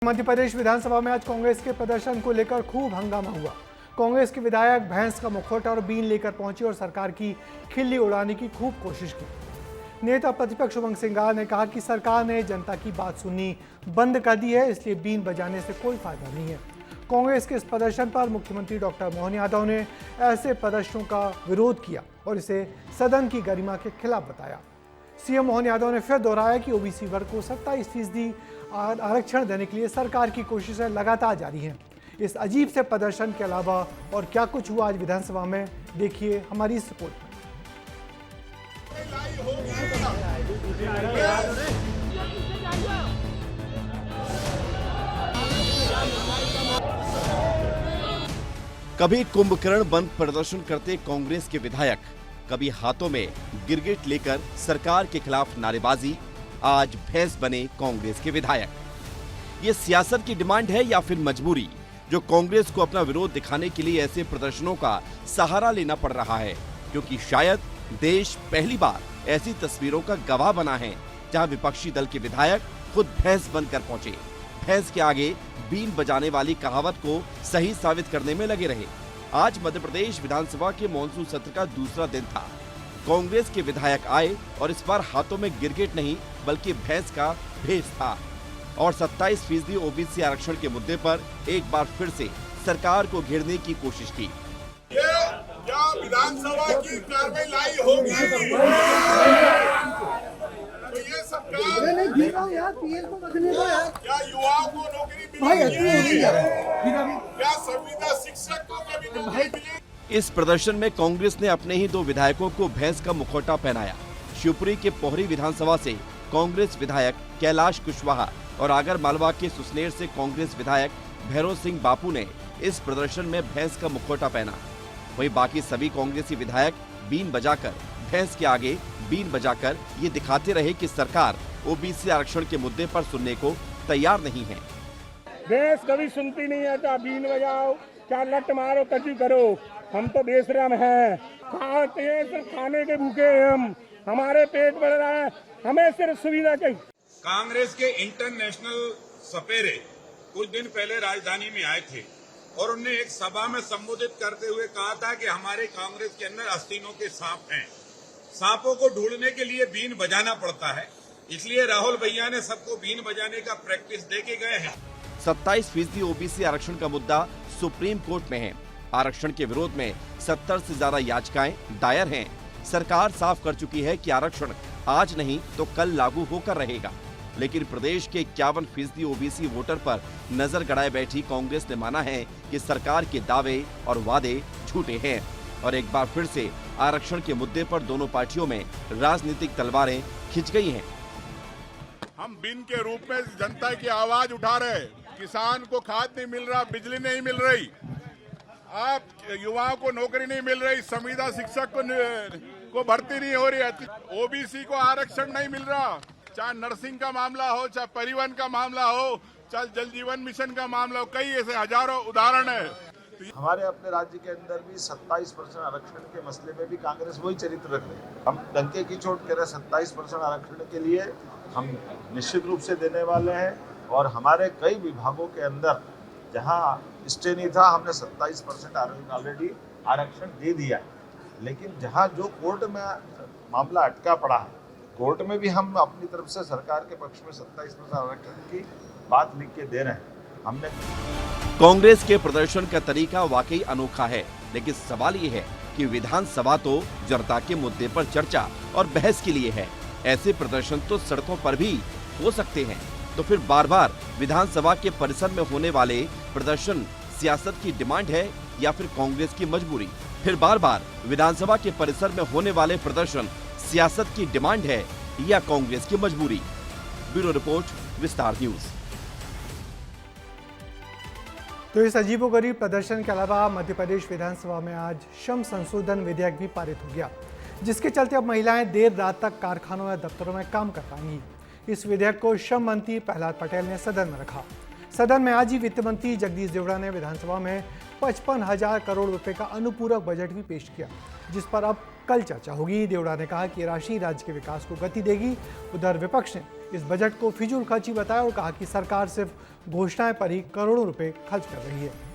मध्य प्रदेश विधानसभा में आज कांग्रेस के प्रदर्शन को लेकर खूब हंगामा हुआ। कांग्रेस के विधायक भैंस का मुखौटा और बीन लेकर पहुंचे और सरकार की खिल्ली उड़ाने की खूब कोशिश की। नेता प्रतिपक्ष उमंग सिंघार ने कहा कि सरकार ने जनता की बात सुननी बंद कर दी है, इसलिए बीन बजाने से कोई फायदा नहीं है। कांग्रेस के इस प्रदर्शन पर मुख्यमंत्री डॉक्टर मोहन यादव ने ऐसे प्रदर्शनों का विरोध किया और इसे सदन की गरिमा के खिलाफ बताया। सीएम मोहन यादव ने फिर दोहराया कि ओबीसी वर्ग को 27% आरक्षण देने के लिए सरकार की कोशिशें लगातार जारी हैं। इस अजीब से प्रदर्शन के अलावा और क्या कुछ हुआ आज विधानसभा में, देखिए हमारी इस रिपोर्ट में। कभी कुंभकर्ण बंद प्रदर्शन करते कांग्रेस के विधायक, कभी हाथों में गिरगिट लेकर सरकार के खिलाफ नारेबाजी, आज भैंस बने कांग्रेस के विधायक। ये सियासत की डिमांड है या फिर मजबूरी, जो कांग्रेस को अपना विरोध दिखाने के लिए ऐसे प्रदर्शनों का सहारा लेना पड़ रहा है? क्योंकि शायद देश पहली बार ऐसी तस्वीरों का गवाह बना है जहां विपक्षी दल के विधायक खुद भैंस बनकर पहुंचे। भैंस के आगे बीन बजाने वाली कहावत को सही साबित करने में लगे रहे। आज मध्य प्रदेश विधानसभा के मॉनसून सत्र का दूसरा दिन था। कांग्रेस के विधायक आए और इस बार हाथों में गिरगिट नहीं बल्कि भैंस का भेष था और 27% ओबीसी आरक्षण के मुद्दे पर एक बार फिर से सरकार को घेरने की कोशिश की। ये क्या विधानसभा की कार्रवाई होगी? तो ये सरकार क्या युवाओं को नौकरी मिलेगी? क्या संविदा शिक्षक को कभी नौकरी मिलेगी? इस प्रदर्शन में कांग्रेस ने अपने ही 2 विधायकों को भैंस का मुखौटा पहनाया। शिवपुरी के पोहरी विधानसभा से कांग्रेस विधायक कैलाश कुशवाहा और आगर मालवा के सुसनेर से कांग्रेस विधायक भैरव सिंह बापू ने इस प्रदर्शन में भैंस का मुखौटा पहना। वहीं बाकी सभी कांग्रेसी विधायक बीन बजाकर, भैंस के आगे बीन बजाकर ये दिखाते रहे कि सरकार ओबीसी आरक्षण के मुद्दे पर सुनने को तैयार नहीं है। भैंस कभी सुनती नहीं है, चाहे बीन बजाओ, चाहे लट मारो, कचू करो, हम तो बेशरम हैं, खाते हैं, सिर्फ खाने के भूखे हैं हम, हमारे पेट बढ़ रहा है, हमें सिर्फ सुविधा चाहिए। कांग्रेस के इंटरनेशनल सपेरे कुछ दिन पहले राजधानी में आए थे और उन्होंने एक सभा में संबोधित करते हुए कहा था कि हमारे कांग्रेस के अंदर आस्तीनों के सांप हैं, सांपों को ढूंढने के लिए बीन बजाना पड़ता है, इसलिए राहुल भैया ने सबको बीन बजाने का प्रैक्टिस दे के गए हैं। 27% ओबीसी आरक्षण का मुद्दा सुप्रीम कोर्ट में है। आरक्षण के विरोध में 70 से ज्यादा याचिकाएं दायर हैं। सरकार साफ कर चुकी है कि आरक्षण आज नहीं तो कल लागू होकर रहेगा, लेकिन प्रदेश के 51% ओबीसी वोटर पर नजर गड़ाए बैठी कांग्रेस ने माना है कि सरकार के दावे और वादे झूठे हैं और एक बार फिर से आरक्षण के मुद्दे पर दोनों पार्टियों में राजनीतिक तलवारें खिंच गई हैं। हम बिन के रूप में जनता की आवाज उठा रहे, किसान को खाद नहीं मिल रहा, बिजली नहीं मिल रही, आप युवाओं को नौकरी नहीं मिल रही, संविदा शिक्षक को भर्ती नहीं हो रही है, ओबीसी को आरक्षण नहीं मिल रहा, चाहे नर्सिंग का मामला हो, चाहे परिवहन का मामला हो, चाहे जल जीवन मिशन का मामला हो, कई ऐसे हजारों उदाहरण है। हमारे अपने राज्य के अंदर भी 27% आरक्षण के मसले में भी कांग्रेस वही चरित्र रख रही है। हम डंके की चोट कह रहे 27% आरक्षण के लिए हम निश्चित रूप से देने वाले हैं और हमारे कई विभागों के अंदर जहां स्टे नहीं था, हमने 27% ऑलरेडी आरक्षण दे दिया है, लेकिन जहां जो कोर्ट में मामला अटका पड़ा है, कोर्ट में भी हम अपनी तरफ से सरकार के पक्ष में 27% आरक्षण की बात लिख के दे रहे हैं। हमने कांग्रेस के प्रदर्शन का तरीका वाकई अनोखा है, लेकिन सवाल ये है कि विधानसभा तो जनता के मुद्दे पर चर्चा और बहस के लिए है। ऐसे प्रदर्शन तो सड़कों पर भी हो सकते हैं, तो फिर बार बार विधानसभा के परिसर में होने वाले प्रदर्शन सियासत की डिमांड है या फिर कांग्रेस की मजबूरी? फिर बार बार विधानसभा के परिसर में होने वाले प्रदर्शन सियासत की डिमांड है या कांग्रेस की मजबूरी? ब्यूरो रिपोर्ट, विस्तार न्यूज। तो इस अजीबोगरीब प्रदर्शन के अलावा मध्य प्रदेश विधानसभा में आज श्रम संशोधन विधेयक भी पारित हो गया, जिसके चलते अब महिलाएं देर रात तक कारखानों या दफ्तरों में काम कर पाएंगी। इस विधेयक को श्रम मंत्री प्रहलाद पटेल ने सदन में रखा। सदन में आज ही वित्त मंत्री जगदीश देवड़ा ने विधानसभा में 55,000 करोड़ रुपए का अनुपूरक बजट भी पेश किया, जिस पर अब कल चर्चा होगी। देवड़ा ने कहा कि ये राशि राज्य के विकास को गति देगी। उधर विपक्ष ने इस बजट को फिजूल खर्ची बताया और कहा कि सरकार सिर्फ घोषणाएं पर ही करोड़ों रुपए खर्च कर रही है।